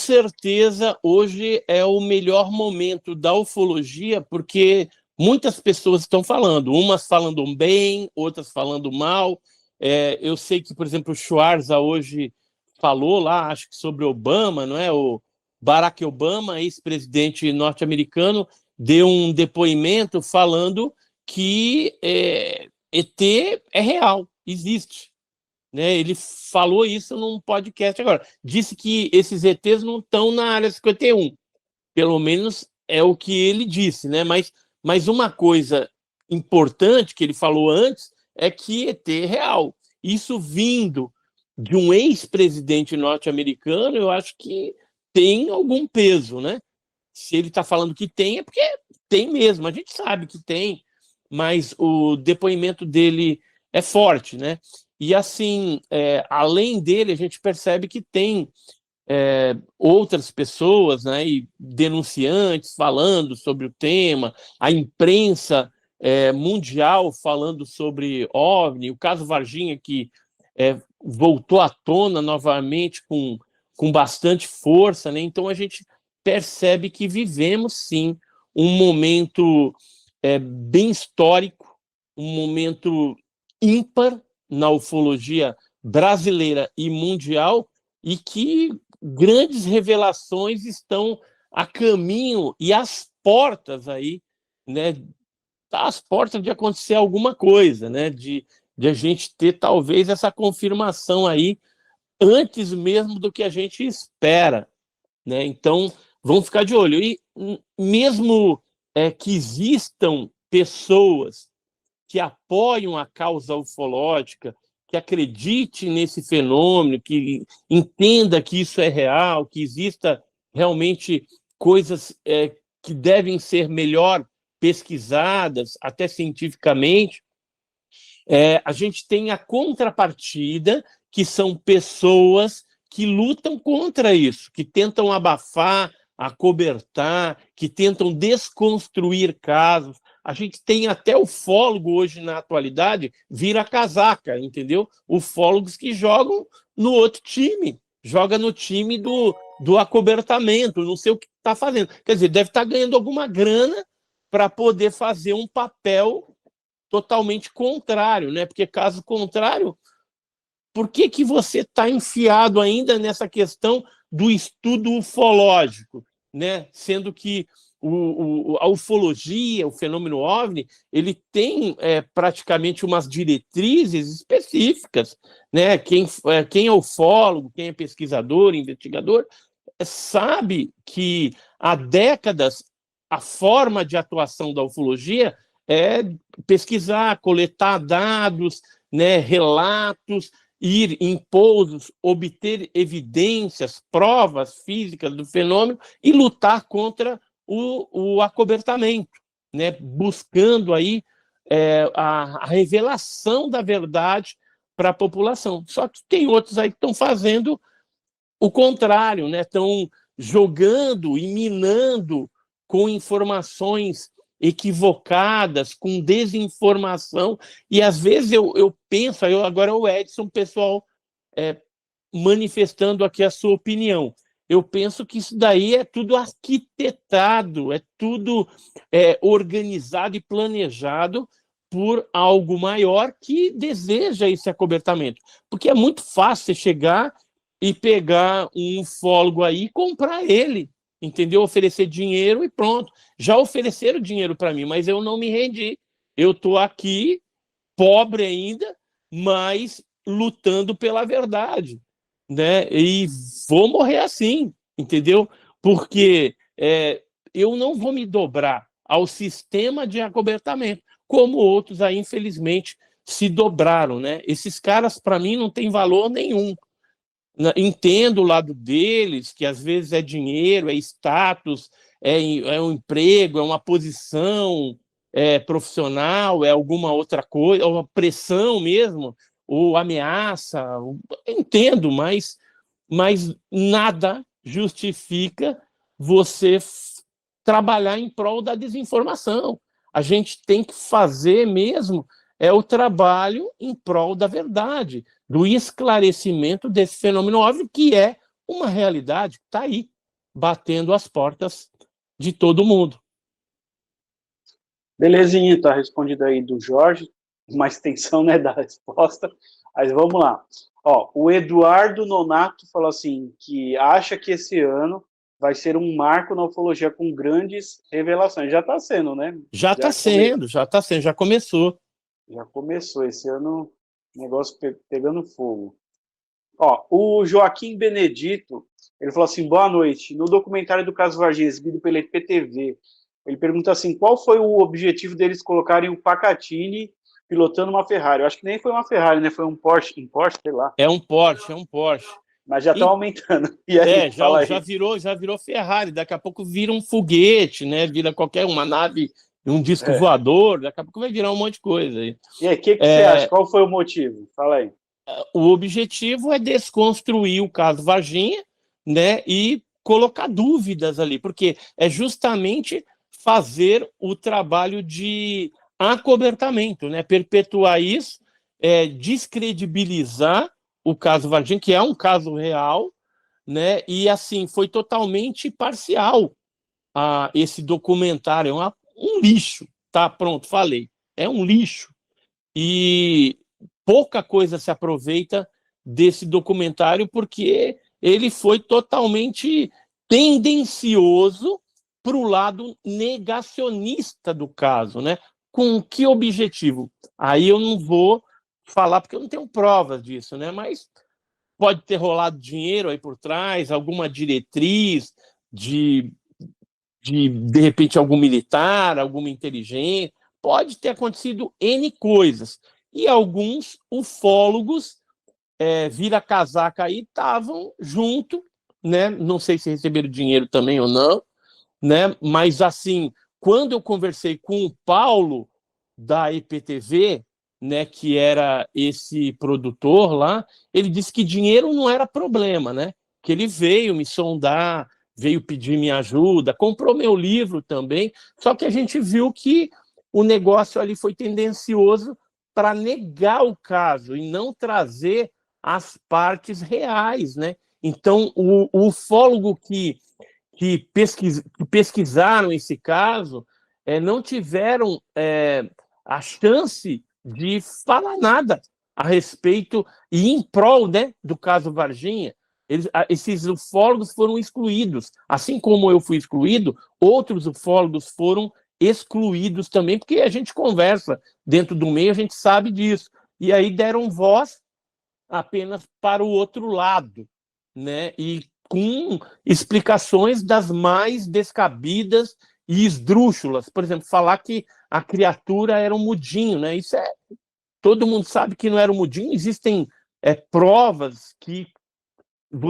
certeza, hoje é o melhor momento da ufologia, porque muitas pessoas estão falando, umas falando bem, outras falando mal. Eu sei que, por exemplo, o Schwarza hoje falou lá, acho que sobre Obama, não é? O Barack Obama, ex-presidente norte-americano, deu um depoimento falando que ET é real, existe. Né? Ele falou isso num podcast agora. Disse que esses ETs não estão na área 51. Pelo menos é o que ele disse, né? Mas uma coisa importante que ele falou antes é que ET é real. Isso vindo de um ex-presidente norte-americano, eu acho que tem algum peso, né? Se ele está falando que tem, é porque tem mesmo. A gente sabe que tem, mas o depoimento dele é forte, né? E assim, além dele, a gente percebe que tem outras pessoas, né, e denunciantes falando sobre o tema, a imprensa mundial falando sobre OVNI, o caso Varginha, que voltou à tona novamente com bastante força, né? Então a gente percebe que vivemos, sim, um momento bem histórico, um momento ímpar na ufologia brasileira e mundial, e que grandes revelações estão a caminho e às portas aí, né? Às portas de acontecer alguma coisa, né? De a gente ter talvez essa confirmação aí antes mesmo do que a gente espera, né? Então, vamos ficar de olho. E mesmo que existam pessoas que apoiam a causa ufológica, que acredite nesse fenômeno, que entenda que isso é real, que exista realmente coisas que devem ser melhor pesquisadas, até cientificamente, a gente tem a contrapartida, que são pessoas que lutam contra isso, que tentam abafar, acobertar, que tentam desconstruir casos. A gente tem até ufólogo hoje, na atualidade, vira casaca, entendeu? Ufólogos que jogam no outro time, joga no time do acobertamento, não sei o que está fazendo. Quer dizer, deve estar ganhando alguma grana para poder fazer um papel totalmente contrário, né? Porque caso contrário, por que você está enfiado ainda nessa questão do estudo ufológico, né? Sendo que a ufologia, o fenômeno OVNI, ele tem praticamente umas diretrizes específicas, né? Quem é ufólogo, quem é pesquisador, investigador, sabe que há décadas a forma de atuação da ufologia é pesquisar, coletar dados, né, relatos, ir em pousos, obter evidências, provas físicas do fenômeno e lutar contra o acobertamento, né, buscando aí a revelação da verdade para a população. Só que tem outros aí que estão fazendo o contrário, né? Estão jogando e minando com informações equivocadas, com desinformação, e às vezes eu penso, agora o Edson, pessoal manifestando aqui a sua opinião, eu penso que isso daí é tudo arquitetado, é tudo organizado e planejado por algo maior que deseja esse acobertamento, porque é muito fácil você chegar e pegar um ufólogo aí e comprar ele, entendeu? Oferecer dinheiro e pronto. Já ofereceram dinheiro para mim, mas eu não me rendi. Eu estou aqui, pobre ainda, mas lutando pela verdade, né? E vou morrer assim, entendeu? Porque eu não vou me dobrar ao sistema de acobertamento, como outros aí, infelizmente, se dobraram, né? Esses caras, para mim, não têm valor nenhum. Entendo o lado deles, que às vezes é dinheiro, é status, é um emprego, é uma posição profissional, é alguma outra coisa, é uma pressão mesmo, ou ameaça. Entendo, mas nada justifica você trabalhar em prol da desinformação. A gente tem que fazer mesmo o trabalho em prol da verdade, do esclarecimento desse fenômeno óbvio, que é uma realidade que está aí, batendo as portas de todo mundo. Belezinha, tá respondido aí do Jorge, uma extensão, né, da resposta, mas vamos lá. Ó, o Eduardo Nonato falou assim, que acha que esse ano vai ser um marco na ufologia com grandes revelações. Já está sendo, né? Já está sendo, já começou. Já começou, esse ano o negócio pegando fogo. Ó, o Joaquim Benedito, ele falou assim, boa noite, no documentário do caso Varginha, exibido pela IPTV, ele pergunta assim, qual foi o objetivo deles colocarem o Pacatini pilotando uma Ferrari? Eu acho que nem foi uma Ferrari, né? Foi um Porsche, sei lá. É um Porsche. Mas já estão aumentando. E aí, fala aí. Já virou Ferrari, daqui a pouco vira um foguete, né? Vira uma nave, um disco voador, daqui a pouco vai virar um monte de coisa aí. E aí, o que você acha? Qual foi o motivo? Fala aí. O objetivo é desconstruir o caso Varginha, né? E colocar dúvidas ali, porque é justamente fazer o trabalho de acobertamento, né? Perpetuar isso, descredibilizar o caso Varginha, que é um caso real, né? E assim foi totalmente parcial esse documentário, um lixo, tá? Pronto, falei, é um lixo e pouca coisa se aproveita desse documentário porque ele foi totalmente tendencioso para o lado negacionista do caso, né? Com que objetivo? Aí eu não vou falar porque eu não tenho provas disso, né? Mas pode ter rolado dinheiro aí por trás, alguma diretriz de repente, algum militar, alguma inteligência, pode ter acontecido N coisas. E alguns ufólogos vira-casaca aí estavam junto, né? Não sei se receberam dinheiro também ou não, né? Mas assim, quando eu conversei com o Paulo da EPTV, né, que era esse produtor lá, ele disse que dinheiro não era problema, né? Que ele veio me sondar, veio pedir minha ajuda, comprou meu livro também, só que a gente viu que o negócio ali foi tendencioso para negar o caso e não trazer as partes reais, né? Então, o ufólogo que pesquisaram esse caso não tiveram a chance de falar nada a respeito e em prol, né, do caso Varginha. Esses ufólogos foram excluídos. Assim como eu fui excluído, outros ufólogos foram excluídos também, porque a gente conversa dentro do meio, a gente sabe disso. E aí deram voz apenas para o outro lado, né? E com explicações das mais descabidas e esdrúxulas. Por exemplo, falar que a criatura era um mudinho, né? Isso todo mundo sabe que não era um mudinho. Existem provas que,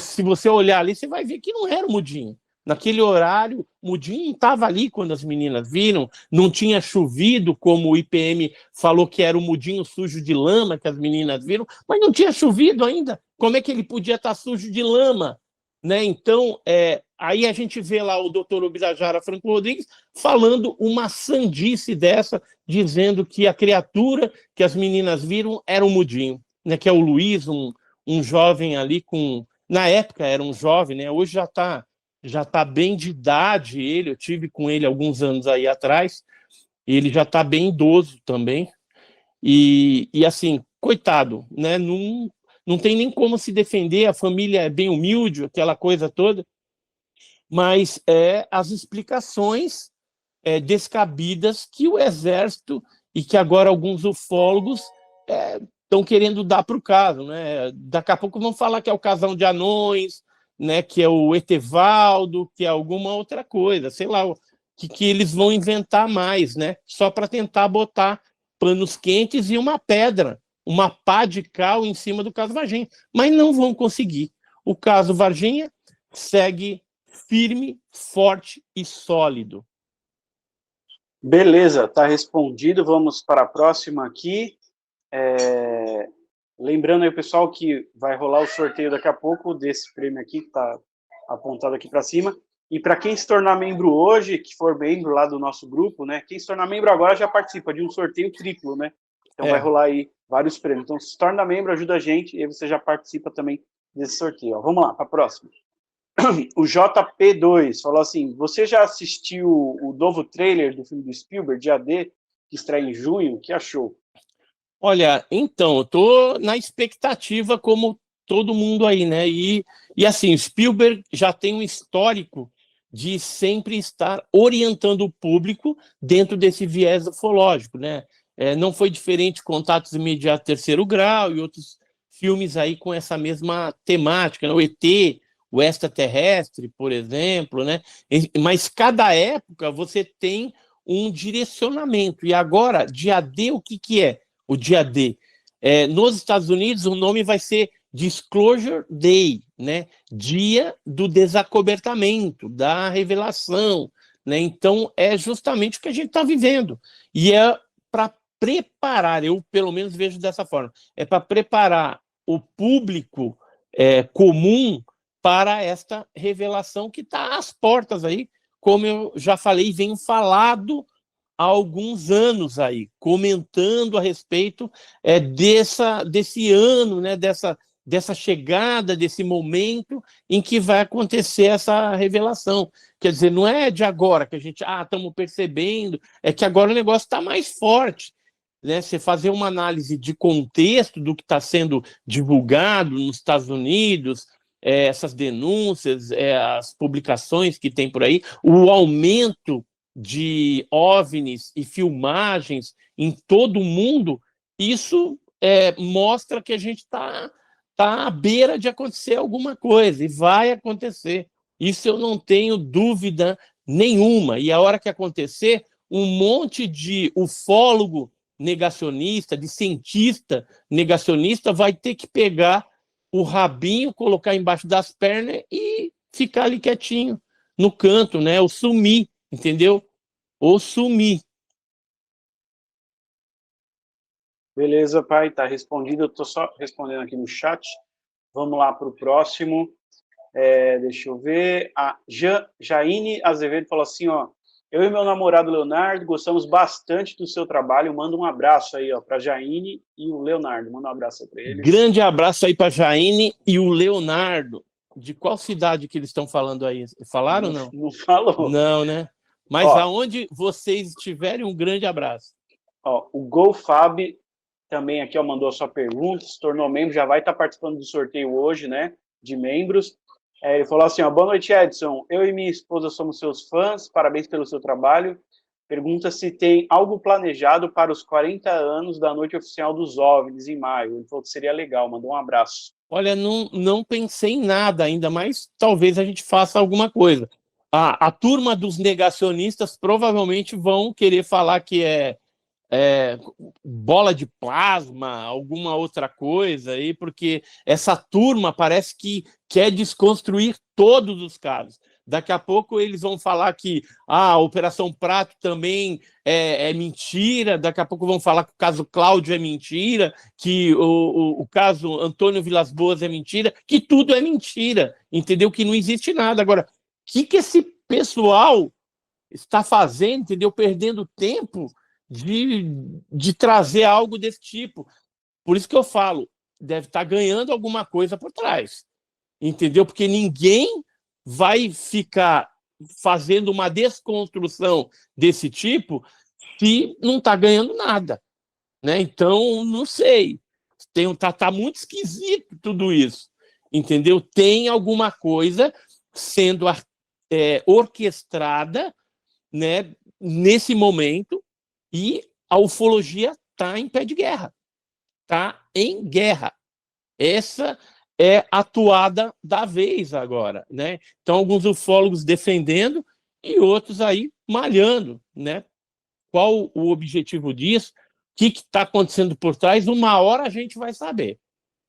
se você olhar ali, você vai ver que não era um mudinho. Naquele horário, o mudinho não estava ali quando as meninas viram, não tinha chovido, como o IPM falou que era o mudinho sujo de lama que as meninas viram, mas não tinha chovido ainda. Como é que ele podia estar sujo de lama? Né? Então, aí a gente vê lá o doutor Ubirajara Franco Rodrigues falando uma sandice dessa, dizendo que a criatura que as meninas viram era um mudinho, né? Que é o Luiz, um jovem ali com... Na época era um jovem, né? Hoje já tá bem de idade ele, eu tive com ele alguns anos aí atrás, ele já está bem idoso também, e assim, coitado, né? Não tem nem como se defender, a família é bem humilde, aquela coisa toda, mas as explicações descabidas que o Exército e que agora alguns ufólogos estão querendo dar para o caso, né? Daqui a pouco vão falar que é o casal de anões, né? Que é o Etevaldo, que é alguma outra coisa, sei lá, que eles vão inventar mais, né? Só para tentar botar panos quentes e uma pedra, uma pá de cal em cima do caso Varginha, mas não vão conseguir. O caso Varginha segue firme, forte e sólido. Beleza, tá respondido. Vamos para a próxima aqui. Lembrando aí, pessoal, que vai rolar o sorteio daqui a pouco desse prêmio aqui, que está apontado aqui para cima. E para quem se tornar membro hoje, que for membro lá do nosso grupo, né? Quem se tornar membro agora já participa de um sorteio triplo, né? Então vai rolar aí vários prêmios. Então se torna membro, ajuda a gente e aí você já participa também desse sorteio. Ó, vamos lá, para a próxima. O JP2 falou assim, você já assistiu o novo trailer do filme do Spielberg, de AD, que estreia em junho? O que achou? Olha, então, eu tô na expectativa como todo mundo aí, né? E assim, Spielberg já tem um histórico de sempre estar orientando o público dentro desse viés ufológico, né? Não foi diferente Contatos Imediatos Terceiro Grau e outros filmes aí com essa mesma temática, né? O ET, o extraterrestre, por exemplo, né? Mas cada época você tem um direcionamento. E agora, dia D, o que que é? O dia D. Nos Estados Unidos, o nome vai ser Disclosure Day, né? Dia do desacobertamento, da revelação. Né? Então, é justamente o que a gente está vivendo. E é para preparar, eu pelo menos vejo dessa forma, é para preparar o público comum para esta revelação que está às portas aí, como eu já falei, venho falado há alguns anos aí, comentando a respeito desse ano, né, dessa chegada, desse momento em que vai acontecer essa revelação. Quer dizer, não é de agora que a gente estamos percebendo, é que agora o negócio está mais forte. Né? Você fazer uma análise de contexto do que está sendo divulgado nos Estados Unidos, essas denúncias, as publicações que tem por aí, o aumento de OVNIs e filmagens em todo o mundo, isso mostra que a gente está à beira de acontecer alguma coisa, e vai acontecer. Isso eu não tenho dúvida nenhuma. E a hora que acontecer, um monte de ufólogo negacionista, de cientista negacionista, vai ter que pegar o rabinho, colocar embaixo das pernas e ficar ali quietinho, no canto, né? Ou sumir, entendeu? Ou sumir. Beleza, pai, tá respondido. Eu tô só respondendo aqui no chat. Vamos lá para o próximo. Deixa eu ver. A Jaine Azevedo falou assim, ó. Eu e meu namorado Leonardo gostamos bastante do seu trabalho. Manda um abraço aí, ó, para Jaine e o Leonardo. Manda um abraço para eles. Grande abraço aí para Jaine e o Leonardo. De qual cidade que eles estão falando aí? Falaram ou não? Não falou. Não, né? Mas aonde vocês estiverem, um grande abraço. Ó, o GoFab também aqui, ó, mandou a sua pergunta, se tornou membro, já vai estar participando do sorteio hoje, né, de membros. Ele falou assim, ó, boa noite, Edson, eu e minha esposa somos seus fãs, parabéns pelo seu trabalho. Pergunta se tem algo planejado para os 40 anos da Noite Oficial dos OVNIs em maio. Ele falou que seria legal, mandou um abraço. Olha, não pensei em nada ainda, mas talvez a gente faça alguma coisa. A turma dos negacionistas provavelmente vão querer falar que bola de plasma, alguma outra coisa aí, porque essa turma parece que quer desconstruir todos os casos. Daqui a pouco eles vão falar que a Operação Prato também é mentira, daqui a pouco vão falar que o caso Cláudio é mentira, que o caso Antônio Vilas Boas é mentira, que tudo é mentira, entendeu? Que não existe nada. Agora, o que esse pessoal está fazendo, entendeu? Perdendo tempo de trazer algo desse tipo. Por isso que eu falo, deve estar ganhando alguma coisa por trás, entendeu? Porque ninguém vai ficar fazendo uma desconstrução desse tipo se não está ganhando nada, né? Então, não sei. Tá muito esquisito tudo isso, entendeu? Tem alguma coisa sendo orquestrada, né, nesse momento, e a ufologia está em pé de guerra, está em guerra. Essa é a toada da vez agora, né? Então, alguns ufólogos defendendo e outros aí malhando, né? Qual o objetivo disso? O que está acontecendo por trás? Uma hora a gente vai saber.